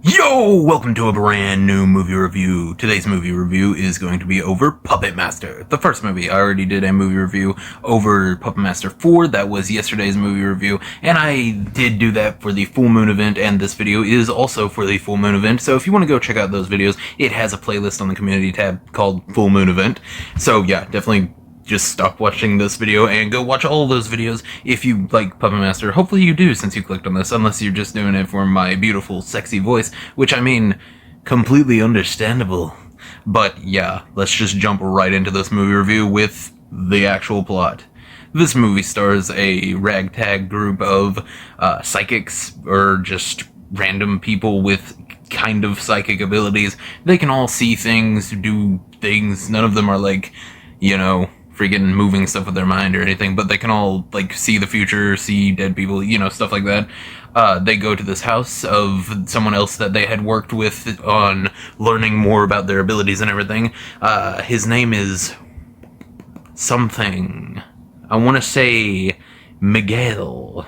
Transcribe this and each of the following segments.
Yo! Welcome to a brand new movie review. Today's movie review is going to be over Puppet Master, the first movie. I already did a movie review over Puppet Master 4, that was yesterday's movie review, and I did do that for the full moon event, and this video is also for the full moon event, so if you want to go check out those videos, it has a playlist on the community tab called Full Moon Event. So yeah, definitely just stop watching this video and go watch all of those videos if you like Puppet Master. Hopefully you do, since you clicked on this, unless you're just doing it for my beautiful, sexy voice, which I mean, completely understandable. But yeah, let's just jump right into this movie review with the actual plot. This movie stars a ragtag group of psychics, or just random people with kind of psychic abilities. They can all see things, do things. None of them are like, you know, freaking moving stuff with their mind or anything, but they can all, like, see the future, see dead people, you know, stuff like that. They go to this house of someone else that they had worked with on learning more about their abilities and everything. His name is something. I want to say Miguel.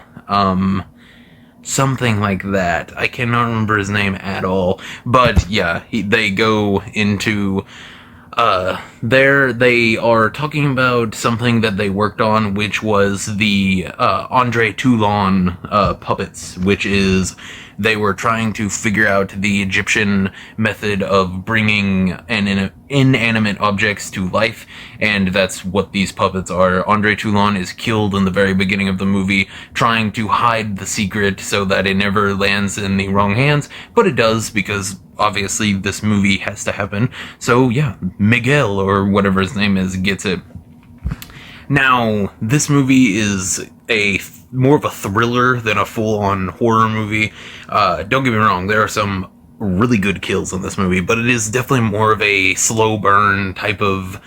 Something like that. I cannot remember his name at all. But yeah, they go into there they are talking about something that they worked on, which was the Andre Toulon puppets, which is they were trying to figure out the Egyptian method of bringing inanimate objects to life, and that's what these puppets are. Andre Toulon is killed in the very beginning of the movie, trying to hide the secret so that it never lands in the wrong hands, but it does, because obviously this movie has to happen. So yeah, Miguel, or whatever his name is, gets it. Now, this movie is more of a thriller than a full-on horror movie. Don't get me wrong, there are some really good kills in this movie, but it is definitely more of a slow burn type of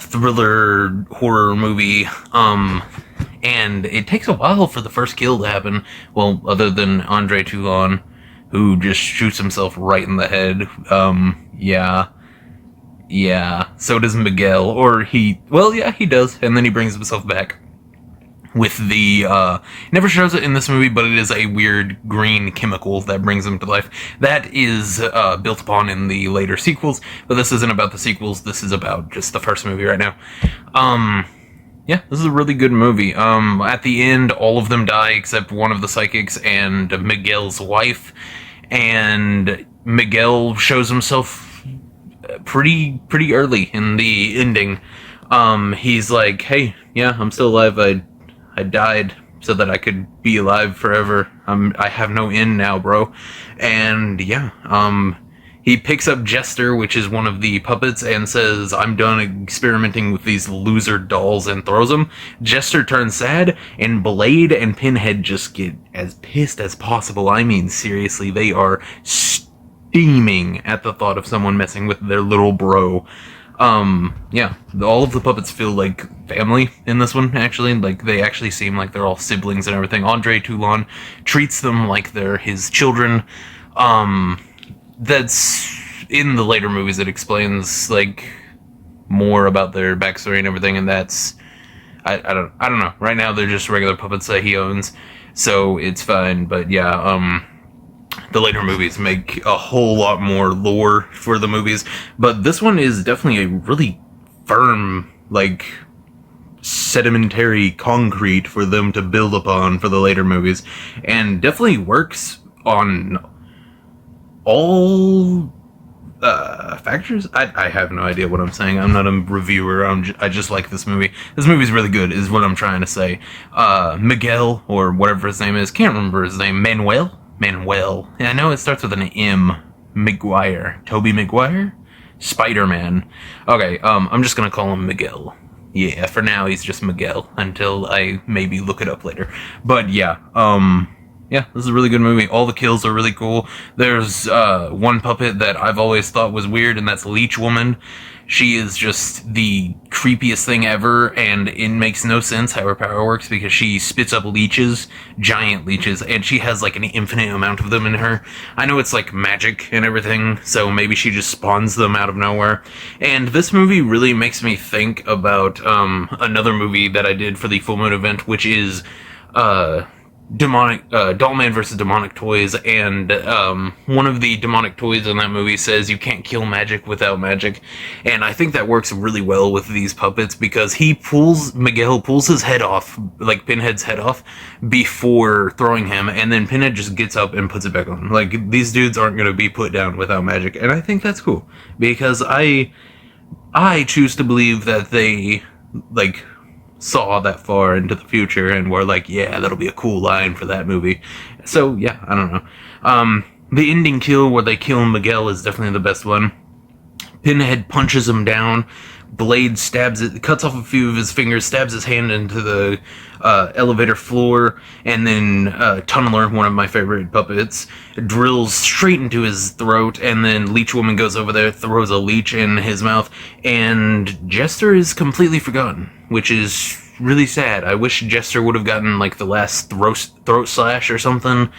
thriller horror movie. And it takes a while for the first kill to happen. Well, other than Andre Toulon, who just shoots himself right in the head. Yeah. So does Miguel, he does, and then he brings himself back with the, never shows it in this movie, but it is a weird green chemical that brings him to life. That is, built upon in the later sequels, but this isn't about the sequels, this is about just the first movie right now. Yeah, this is a really good movie. At the end, all of them die except one of the psychics and Miguel's wife, and Miguel shows himself pretty early in the ending. He's like, hey, yeah, I'm still alive, I died so that I could be alive forever. I have no end now, bro. And yeah, he picks up Jester, which is one of the puppets, and says, I'm done experimenting with these loser dolls, and throws them. Jester turns sad, and Blade and Pinhead just get as pissed as possible. I mean, seriously, they are steaming at the thought of someone messing with their little bro. Yeah, all of the puppets feel like family in this one, actually. Like, they actually seem like they're all siblings and everything. Andre Toulon treats them like they're his children. That's in the later movies. It explains like more about their backstory and everything, and that's I don't know. Right now they're just regular puppets that he owns, so it's fine. But yeah, the later movies make a whole lot more lore for the movies, but this one is definitely a really firm, like, sedimentary concrete for them to build upon for the later movies, and definitely works on all factors. I have no idea what I'm saying. I'm not a reviewer. I just like this movie. This movie's really good, is what I'm trying to say. Miguel, or whatever his name is, can't remember his name. Manuel. Yeah, I know it starts with an M. Maguire. Tobey Maguire? Spider-Man. Okay, I'm just gonna call him Miguel. Yeah, for now he's just Miguel, until I maybe look it up later. But yeah, yeah, this is a really good movie. All the kills are really cool. There's one puppet that I've always thought was weird, and that's Leech Woman. She is just the creepiest thing ever, and it makes no sense how her power works, because she spits up leeches, giant leeches, and she has like an infinite amount of them in her. I know it's like magic and everything, so maybe she just spawns them out of nowhere. And this movie really makes me think about another movie that I did for the Full Moon event, which is Dollman versus Demonic Toys, and one of the demonic toys in that movie says you can't kill magic without magic, and I think that works really well with these puppets because Miguel pulls his head off, like Pinhead's head off, before throwing him, and then Pinhead just gets up and puts it back on. Like, these dudes aren't going to be put down without magic, and I think that's cool, because I choose to believe that they, like, saw that far into the future and were like, yeah, that'll be a cool line for that movie. So, yeah, I don't know. The ending kill where they kill Miguel is definitely the best one. Pinhead punches him down, Blade cuts off a few of his fingers, stabs his hand into the elevator floor, and then Tunneler, one of my favorite puppets, drills straight into his throat, and then Leech Woman goes over there, throws a leech in his mouth, and Jester is completely forgotten, which is really sad. I wish Jester would have gotten, like, the last throat slash or something.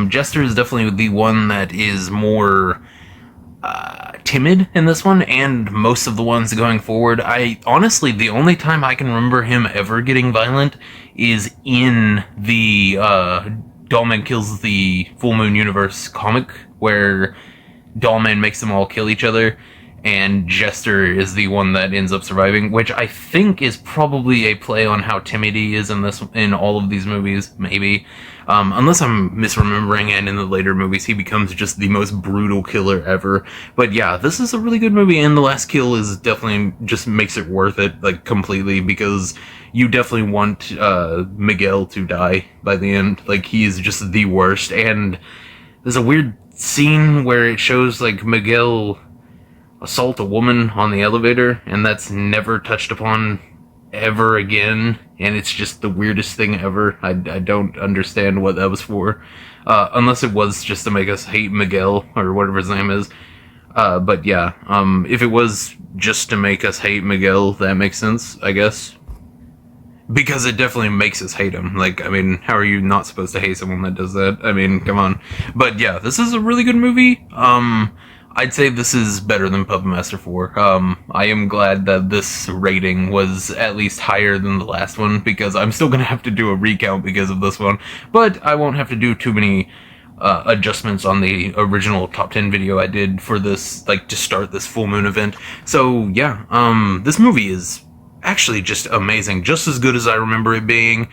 Jester is definitely the one that is more timid in this one, and most of the ones going forward. Honestly, the only time I can remember him ever getting violent is in the Dollman Kills the Full Moon Universe comic, where Dollman makes them all kill each other, and Jester is the one that ends up surviving, which I think is probably a play on how timid he is in all of these movies, maybe. Unless I'm misremembering, and in the later movies he becomes just the most brutal killer ever. But yeah, this is a really good movie, and the last kill is definitely just makes it worth it, like, completely, because you definitely want Miguel to die by the end. Like, he is just the worst, and there's a weird scene where it shows, like, Miguel assault a woman on the elevator, and that's never touched upon ever again, and it's just the weirdest thing ever. I don't understand what that was for, unless it was just to make us hate Miguel, or whatever his name is. But yeah, if it was just to make us hate Miguel, that makes sense, I guess. Because it definitely makes us hate him. Like, I mean, how are you not supposed to hate someone that does that? I mean, come on. But yeah, this is a really good movie. I'd say this is better than Puppet Master 4. I am glad that this rating was at least higher than the last one, because I'm still gonna have to do a recount because of this one, but I won't have to do too many adjustments on the original top 10 video I did for this, like, to start this full moon event. So yeah, this movie is actually just amazing, just as good as I remember it being.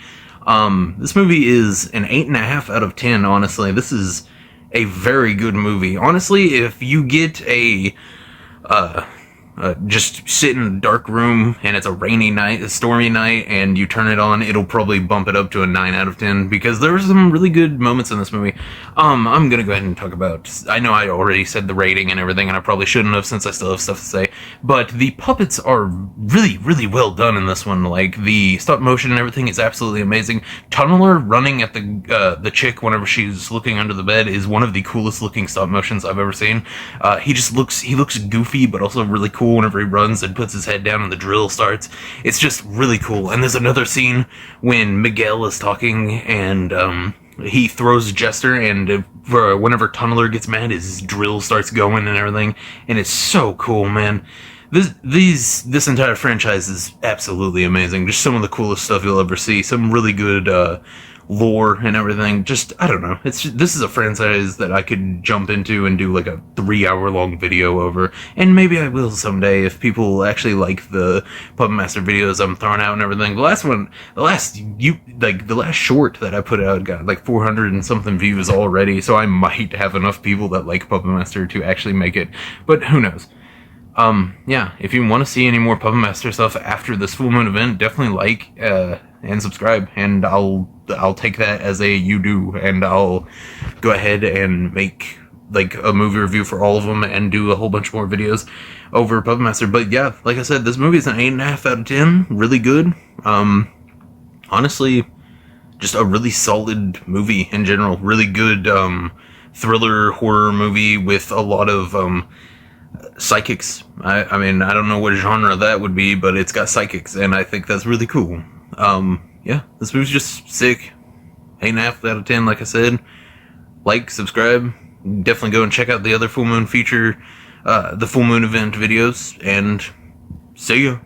This movie is an 8.5 out of 10, honestly. This is a very good movie. Honestly, if you get just sit in a dark room and it's a rainy night, a stormy night, and you turn it on, it'll probably bump it up to a 9 out of 10, because there are some really good moments in this movie. I'm gonna go ahead and talk about, I know I already said the rating and everything, and I probably shouldn't have, since I still have stuff to say, but the puppets are really, really well done in this one. Like, the stop motion and everything is absolutely amazing. Tunneler running at the chick whenever she's looking under the bed is one of the coolest looking stop motions I've ever seen. He looks goofy, but also really cool whenever he runs and puts his head down and the drill starts. It's just really cool. And there's another scene when Miguel is talking, and he throws Jester, and whenever Tunneler gets mad, his drill starts going and everything, and it's so cool, man. This entire franchise is absolutely amazing. Just some of the coolest stuff you'll ever see. Some really good lore and everything. Just, I don't know. This is a franchise that I could jump into and do like a 3-hour long video over, and maybe I will someday if people actually like the Puppet Master videos I'm throwing out and everything. The last short that I put out got like 400 and something views already, so I might have enough people that like Puppet Master to actually make it, but who knows. Yeah, if you want to see any more Puppet Master stuff after this full moon event, definitely like and subscribe, and I'll take that as a you do, and I'll go ahead and make like a movie review for all of them and do a whole bunch more videos over Puppet Master. But yeah, like I said, this movie is an 8.5 out of 10, really good. Honestly, just a really solid movie in general, really good thriller horror movie with a lot of psychics. I mean, I don't know what genre that would be, but it's got psychics, and I think that's really cool. Yeah, this movie's just sick. 8.5 out of 10, like I said. Like, subscribe. Definitely go and check out the other full moon feature, the full moon event videos, and see ya.